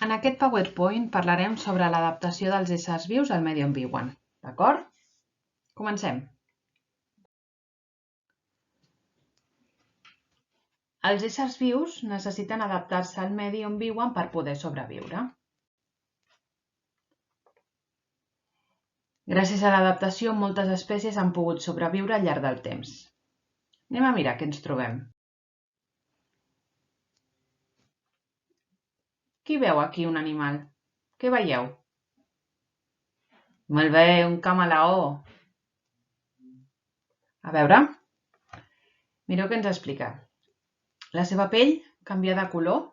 En aquest PowerPoint parlarem sobre l'adaptació dels éssers vius al medi on viuen. D'acord? Comencem. Els éssers vius necessiten adaptar-se al medi on viuen per poder sobreviure. Gràcies a l'adaptació, moltes espècies han pogut sobreviure al llarg del temps. Anem a mirar què ens trobem. Qui veu aquí un animal? Què veieu? Molt bé, un camaleó. A veure, mireu què ens explica. La seva pell canvia de color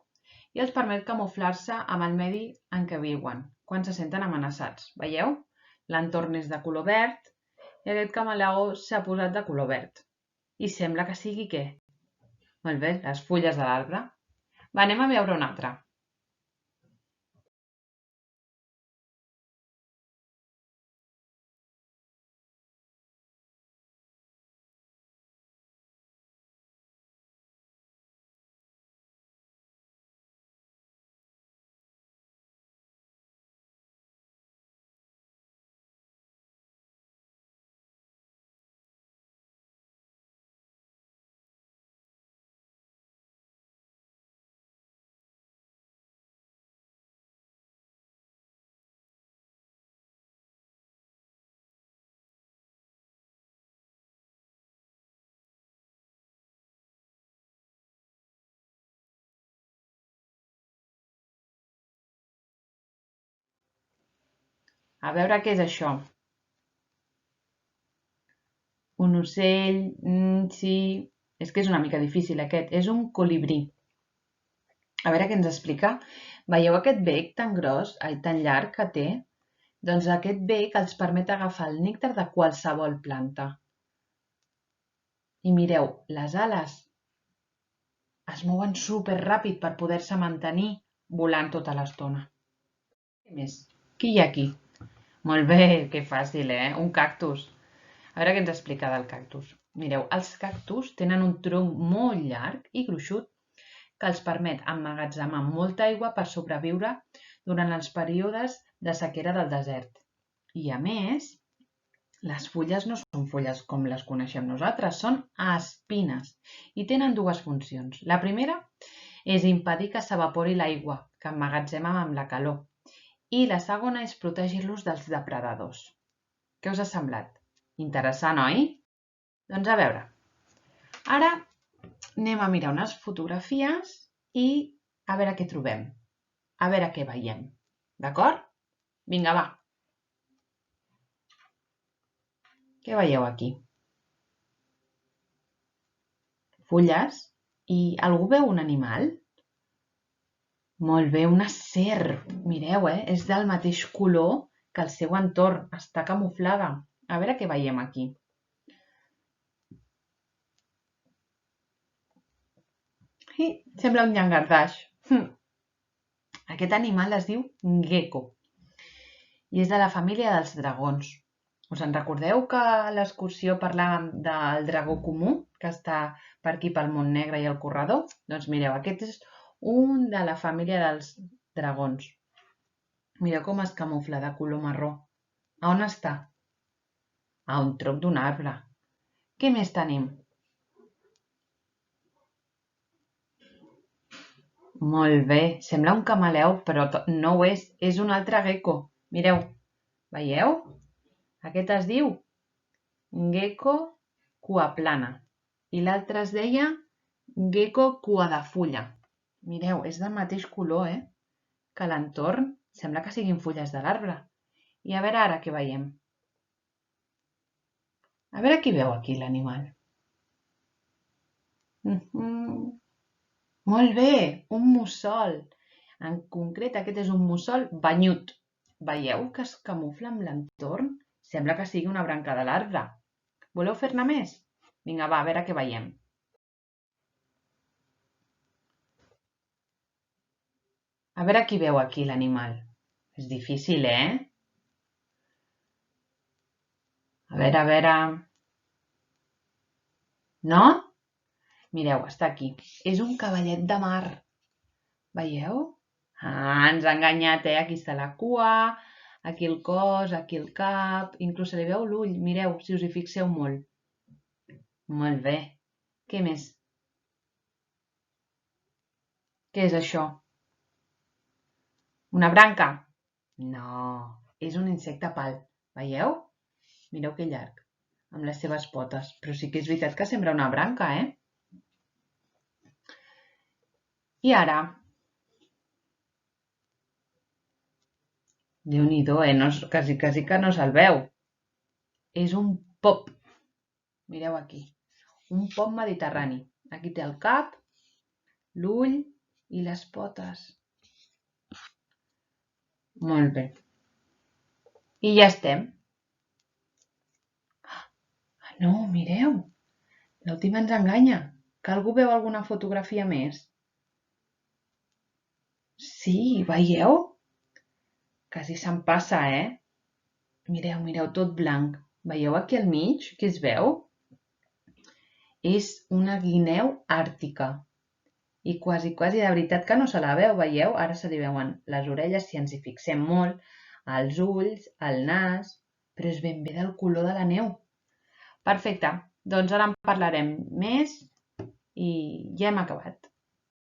i els permet camuflar-se amb el medi en què viuen quan se senten amenaçats. Veieu? L'entorn és de color verd i aquest camaleó s'ha posat de color verd. I sembla que sigui què? Molt bé, les fulles de l'arbre. Va, anem a veure un altre. A veure què és això. Un ocell, sí, és que és una mica difícil aquest, és un colibrí. A veure què ens explica. Veieu aquest bec tan gros, tan llarg que té? Doncs aquest bec els permet agafar el nèctar de qualsevol planta. I mireu, les ales es mouen superràpid per poder-se mantenir volant tota l'estona. Què més? Qui hi ha aquí? Molt bé, que fàcil, Un cactus. A veure què ens explica del cactus. Mireu, els cactus tenen un tronc molt llarg i gruixut que els permet emmagatzemar molta aigua per sobreviure durant els períodes de sequera del desert. I a més, les fulles no són fulles com les coneixem nosaltres, són espines i tenen dues funcions. La primera és impedir que s'evapori l'aigua que emmagatzemem amb la calor i la segona és protegir-los dels depredadors. Què us ha semblat? Interessant, oi? Doncs a veure, ara anem a mirar unes fotografies i a veure què trobem, a veure què veiem, d'acord? Vinga, va. Què veieu aquí? Fulles. I algú veu un animal? Molt bé, una serp. Mireu, és del mateix color que el seu entorn. Està camuflada. A veure què veiem aquí. Sembla un llangardaix. Aquest animal es diu gecko i és de la família dels dragons. Us en recordeu que a l'excursió parlàvem del dragó comú, que està per aquí pel Mont Negre i el Corredor? Doncs mireu, aquest és un de la família dels dragons. Mireu com es camufla de color marró. A on està? A un tronc d'un arbre. Què més tenim? Molt bé, sembla un camaleó, però no ho és un altre gecko. Mireu, veieu? Aquest es diu gecko cuaplana i l'altre es deia gecko cua de fulla. Mireu, és del mateix color, que l'entorn sembla que siguin fulles de l'arbre. I a veure ara què veiem. A veure qui veu aquí l'animal. Molt bé, un mussol. En concret, aquest és un mussol banyut. Veieu que es camufla amb l'entorn? Sembla que sigui una branca de l'arbre. Voleu fer-ne més? Vinga, va, a veure què veiem. A veure qui veu aquí l'animal. És difícil, A veure... No? Mireu, està aquí. És un cavallet de mar. Veieu? Ah, ens ha enganyat, eh? Aquí està la cua, aquí el cos, aquí el cap, inclús se li veu l'ull, mireu, si us hi fixeu molt. Molt bé. Què més? Què és això? Una branca? No, és un insecte pal. Veieu? Mireu que llarg, amb les seves potes. Però sí que és veritat que sembla una branca, eh? I ara, Déu-n'hi-do, no, quasi que no se'l veu. És un pop. Mireu aquí. Un pop mediterrani. Aquí té el cap, l'ull i les potes. Molt bé. I ja estem. No, mireu. L'última ens enganya. Que algú veu alguna fotografia més? Sí, veieu? Quasi se'n passa, eh? Mireu, mireu, tot blanc. Veieu aquí al mig? Què es veu? És una guineu àrtica. I quasi de veritat que no se la veu, veieu? Ara se li veuen les orelles, si ens hi fixem molt, els ulls, el nas, però és ben bé del color de la neu. Perfecte, doncs ara en parlarem més i ja hem acabat.